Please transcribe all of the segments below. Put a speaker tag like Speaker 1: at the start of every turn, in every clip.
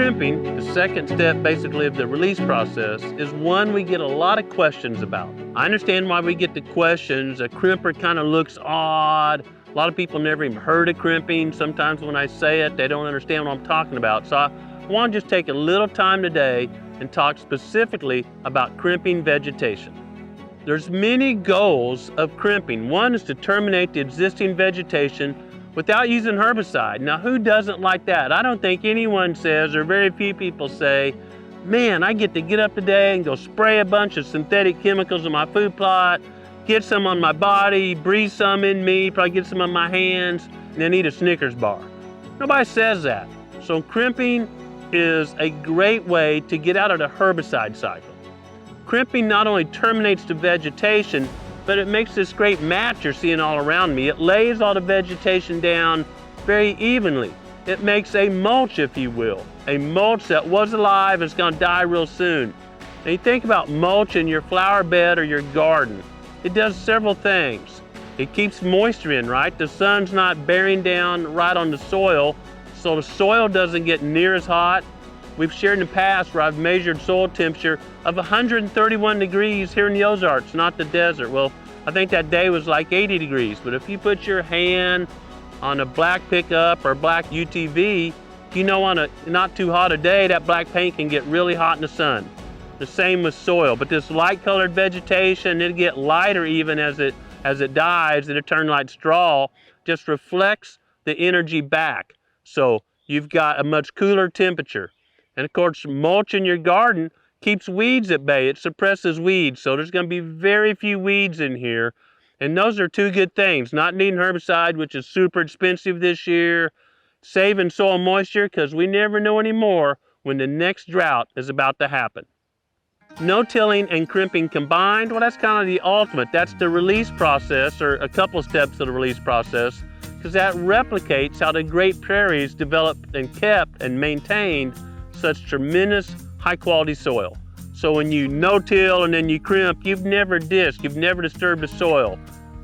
Speaker 1: crimping, the second step basically of the release process, is one we get a lot of questions about. I understand why we get the questions. A crimper kind of looks odd. A lot of people never even heard of crimping. Sometimes when I say it, they don't understand what I'm talking about. So I want to just take a little time today and talk specifically about crimping vegetation. There's many goals of crimping. One is to terminate the existing vegetation without using herbicide. Now, who doesn't like that? I don't think anyone says, or very few people say, man, I get to get up today and go spray a bunch of synthetic chemicals on my food plot, get some on my body, breathe some in me, probably get some on my hands, and then eat a Snickers bar. Nobody says that. So crimping is a great way to get out of the herbicide cycle. Crimping not only terminates the vegetation, but it makes this great mat you're seeing all around me. It lays all the vegetation down very evenly. It makes a mulch, if you will, a mulch that was alive and is going to die real soon. Now you think about mulch in your flower bed or your garden. It does several things. It keeps moisture in, right? The sun's not bearing down right on the soil, so the soil doesn't get near as hot. We've shared in the past where I've measured soil temperature of 131 degrees here in the Ozarks, not the desert. Well, I think that day was like 80 degrees, but if you put your hand on a black pickup or black UTV, you know on a not too hot a day, that black paint can get really hot in the sun. The same with soil, but this light colored vegetation, it'll get lighter even as it dies, and it turns like straw, just reflects the energy back. So you've got a much cooler temperature. And of course, mulch in your garden keeps weeds at bay. It suppresses weeds. So there's going to be very few weeds in here. And those are two good things. Not needing herbicide, which is super expensive this year. Saving soil moisture, because we never know anymore when the next drought is about to happen. No-tilling and crimping combined, well, that's kind of the ultimate. That's the release process, or a couple steps of the release process, because that replicates how the Great Prairies developed and kept and maintained such tremendous high-quality soil. So when you no-till and then you crimp, you've never you've never disturbed the soil.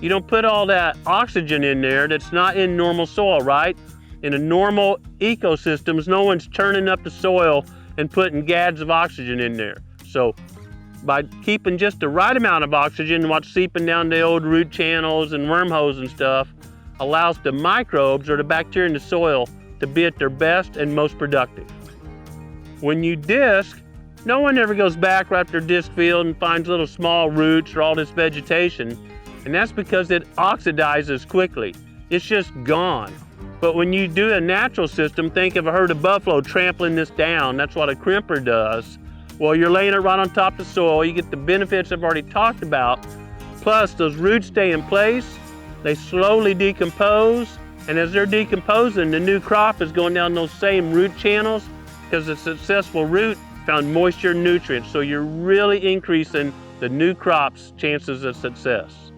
Speaker 1: You don't put all that oxygen in there that's not in normal soil, right? In a normal ecosystems, no one's turning up the soil and putting gads of oxygen in there. So by keeping just the right amount of oxygen, what's seeping down the old root channels and wormholes and stuff, allows the microbes or the bacteria in the soil to be at their best and most productive. When you disc, no one ever goes back right after disc field and finds little small roots or all this vegetation, and that's because it oxidizes quickly. It's just gone. But when you do a natural system, think of a herd of buffalo trampling this down. That's what a crimper does. Well, you're laying it right on top of the soil. You get the benefits I've already talked about. Plus, those roots stay in place. They slowly decompose. And as they're decomposing, the new crop is going down those same root channels because the successful root found moisture and nutrients. So you're really increasing the new crop's chances of success.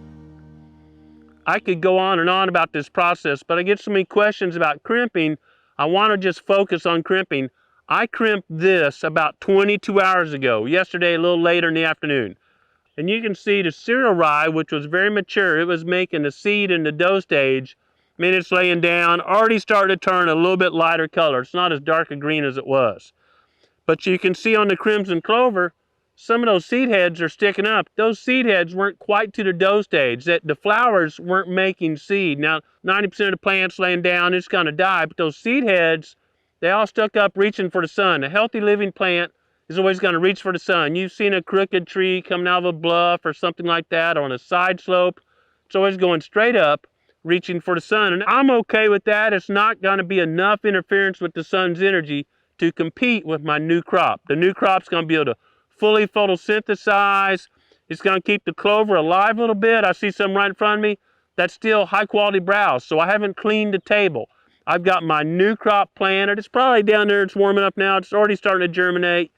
Speaker 1: I could go on and on about this process, but I get so many questions about crimping. I want to just focus on crimping. I crimped this about 22 hours ago, yesterday a little later in the afternoon. And you can see the cereal rye, which was very mature, it was making the seed in the dough stage. I mean, it's laying down, already starting to turn a little bit lighter color. It's not as dark a green as it was. But you can see on the crimson clover, some of those seed heads are sticking up. Those seed heads weren't quite to the dough stage, that the flowers weren't making seed. Now, 90% of the plant's laying down, it's gonna die, but those seed heads, they all stuck up reaching for the sun. A healthy living plant is always going to reach for the sun. You've seen a crooked tree coming out of a bluff or something like that, or on a side slope. It's always going straight up, reaching for the sun. And I'm okay with that. It's not going to be enough interference with the sun's energy to compete with my new crop. The new crop's going to be able to fully photosynthesize. It's going to keep the clover alive a little bit. I see some right in front of me. That's still high quality browse, so I haven't cleaned the table. I've got my new crop planted. It's probably down there. It's warming up now. It's already starting to germinate.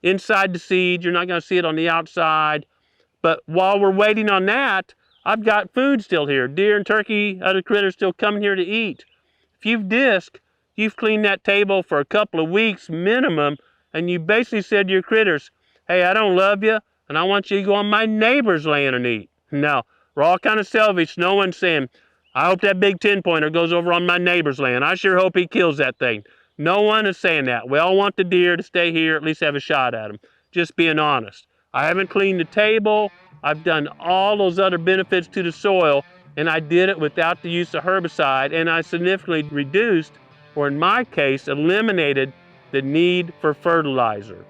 Speaker 1: Inside the seed, you're not going to see it on the outside. But while we're waiting on that, I've got food still here. Deer and turkey, other critters still coming here to eat. If you've disked, you've cleaned that table for a couple of weeks minimum, and you basically said to your critters, hey, I don't love you, and I want you to go on my neighbor's land and eat. Now, we're all kind of selfish. No one's saying, I hope that big 10-pointer goes over on my neighbor's land. I sure hope he kills that thing. No one is saying that. We all want the deer to stay here, at least have a shot at them. Just being honest. I haven't cleaned the table. I've done all those other benefits to the soil, and I did it without the use of herbicide, and I significantly reduced, or in my case, eliminated the need for fertilizer.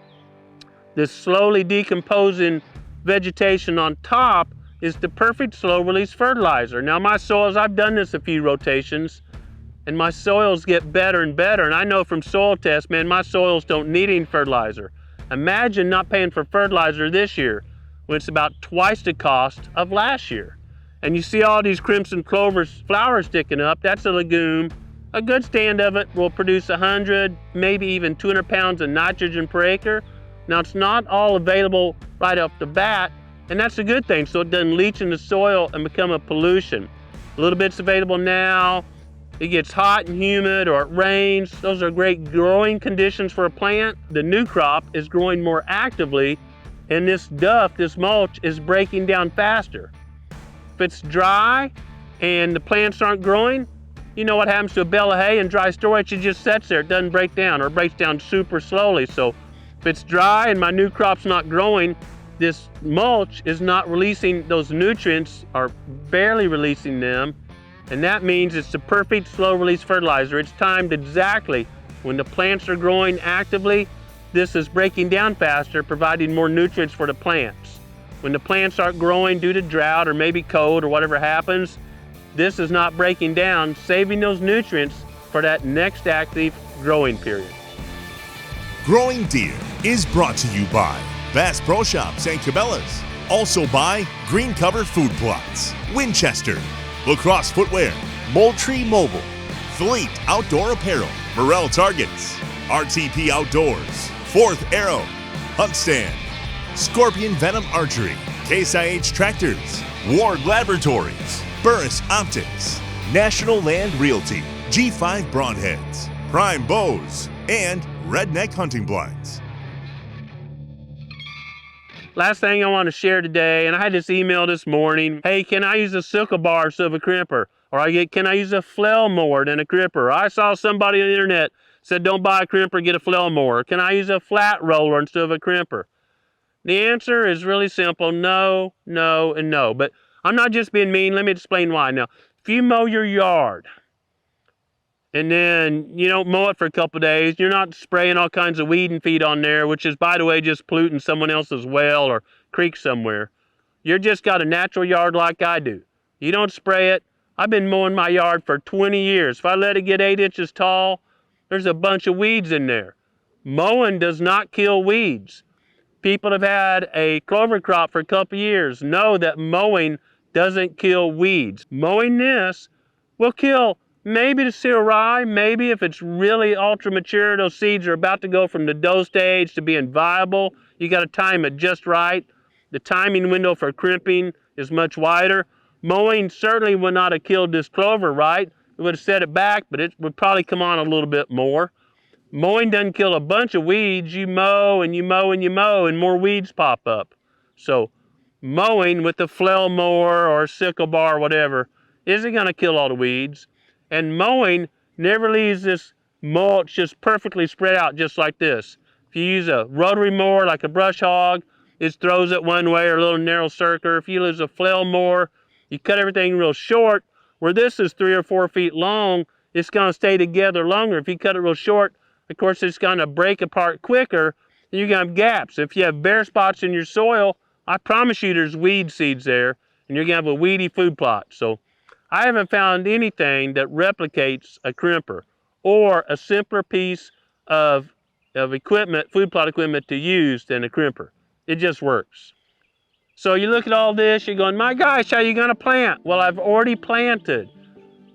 Speaker 1: This slowly decomposing vegetation on top is the perfect slow release fertilizer. Now my soils, I've done this a few rotations, and my soils get better and better. And I know from soil tests, man, my soils don't need any fertilizer. Imagine not paying for fertilizer this year when it's about twice the cost of last year. And you see all these crimson clover flowers sticking up, that's a legume. A good stand of it will produce 100, maybe even 200 pounds of nitrogen per acre. Now it's not all available right off the bat, and that's a good thing, so it doesn't leach in the soil and become a pollution. A little bit's available now. It gets hot and humid or it rains. Those are great growing conditions for a plant. The new crop is growing more actively, and this duff, this mulch, is breaking down faster. If it's dry and the plants aren't growing, you know what happens to a bale of hay in dry storage? It just sits there, it doesn't break down, or it breaks down super slowly. So if it's dry and my new crop's not growing, this mulch is not releasing those nutrients, or barely releasing them, and that means it's the perfect slow release fertilizer. It's timed exactly when the plants are growing actively. This is breaking down faster, providing more nutrients for the plants. When the plants aren't growing due to drought or maybe cold or whatever happens, this is not breaking down, saving those nutrients for that next active growing period.
Speaker 2: Growing Deer is brought to you by Bass Pro Shops and Cabela's. Also by Green Cover Food Plots, Winchester, Lacrosse Footwear, Moultrie Mobile, Fleet Outdoor Apparel, Morel Targets, RTP Outdoors, Fourth Arrow, Hunt Stand, Scorpion Venom Archery, Case IH Tractors, Ward Laboratories, Burris Optics, National Land Realty, G5 Broadheads, Prime Bows, and Redneck Hunting Blinds.
Speaker 1: Last thing I want to share today, and I had this email this morning, hey, can I use a sickle bar instead of a crimper? Or can I use a flail mower than a crimper? I saw somebody on the internet said don't buy a crimper, get a flail mower. Can I use a flat roller instead of a crimper? The answer is really simple, no, no, and no. But I'm not just being mean, let me explain why. Now, if you mow your yard, and then you don't mow it for a couple of days, you're not spraying all kinds of weed and feed on there, which is, by the way, just polluting someone else's well or creek somewhere. You're just got a natural yard like I do. You don't spray it. I've been mowing my yard for 20 years. If I let it get 8 inches tall, there's a bunch of weeds in there. Mowing does not kill weeds. People have had a clover crop for a couple of years know that mowing doesn't kill weeds. Mowing this will kill maybe the cereal rye, maybe if it's really ultra mature, those seeds are about to go from the dough stage to being viable. You got to time it just right. The timing window for crimping is much wider. Mowing certainly would not have killed this clover, right? It would have set it back, but it would probably come on a little bit more. Mowing doesn't kill a bunch of weeds. You mow and you mow and you mow and more weeds pop up. So mowing with a flail mower or a sickle bar or whatever isn't going to kill all the weeds. And mowing never leaves this mulch just perfectly spread out just like this. If you use a rotary mower like a brush hog, it throws it one way or a little narrow circle. If you use a flail mower, you cut everything real short. Where this is 3 or 4 feet long, it's going to stay together longer. If you cut it real short, of course, it's going to break apart quicker, and you're going to have gaps. If you have bare spots in your soil, I promise you there's weed seeds there, and you're going to have a weedy food plot. So I haven't found anything that replicates a crimper or a simpler piece of equipment, food plot equipment to use than a crimper. It just works. So you look at all this, you're going, my gosh, how are you going to plant? Well, I've already planted.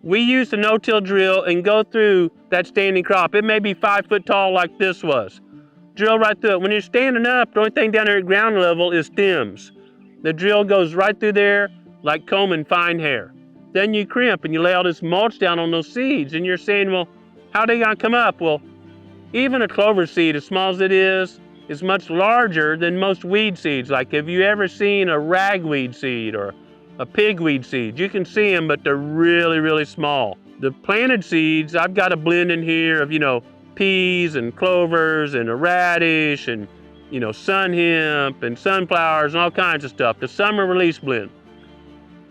Speaker 1: We use the no-till drill and go through that standing crop. It may be 5 foot tall like this was. Drill right through it. When you're standing up, the only thing down there at ground level is stems. The drill goes right through there like combing fine hair. Then you crimp and you lay all this mulch down on those seeds, and you're saying, well, how are they going to come up? Well, even a clover seed, as small as it is much larger than most weed seeds. Like, have you ever seen a ragweed seed or a pigweed seed? You can see them, but they're really, really small. The planted seeds, I've got a blend in here of, peas and clovers and a radish and, you know, sun hemp and sunflowers and all kinds of stuff, the summer release blend.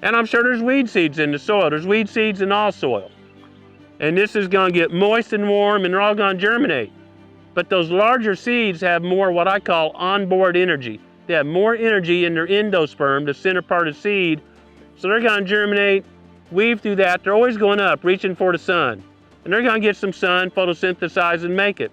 Speaker 1: And I'm sure there's weed seeds in the soil. There's weed seeds in all soil. And this is going to get moist and warm, and they're all going to germinate. But those larger seeds have more what I call onboard energy. They have more energy in their endosperm, the center part of the seed. So they're going to germinate, weave through that. They're always going up, reaching for the sun. And they're going to get some sun, photosynthesize, and make it.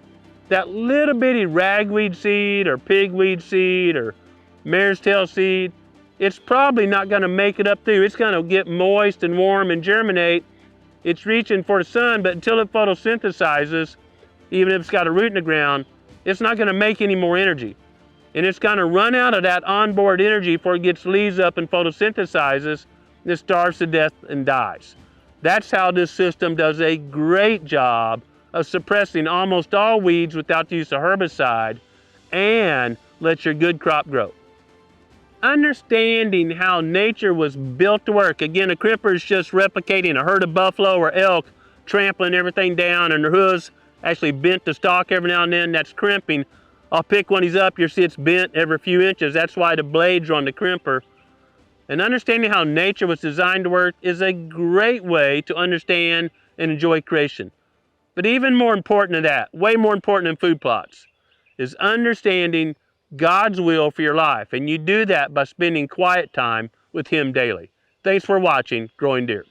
Speaker 1: That little bitty ragweed seed or pigweed seed or mare's tail seed, it's probably not going to make it up through. It's going to get moist and warm and germinate. It's reaching for the sun, but until it photosynthesizes, even if it's got a root in the ground, it's not going to make any more energy. And it's going to run out of that onboard energy before it gets leaves up and photosynthesizes, and it starves to death and dies. That's how this system does a great job of suppressing almost all weeds without the use of herbicide and lets your good crop grow. Understanding how nature was built to work. Again, a crimper is just replicating a herd of buffalo or elk, trampling everything down, and their hooves actually bent the stalk every now and then. That's crimping. I'll pick one of these up, you'll see it's bent every few inches. That's why the blades are on the crimper. And understanding how nature was designed to work is a great way to understand and enjoy creation. But even more important than that, way more important than food plots, is understanding God's will for your life. And you do that by spending quiet time with Him daily. Thanks for watching Growing Deer.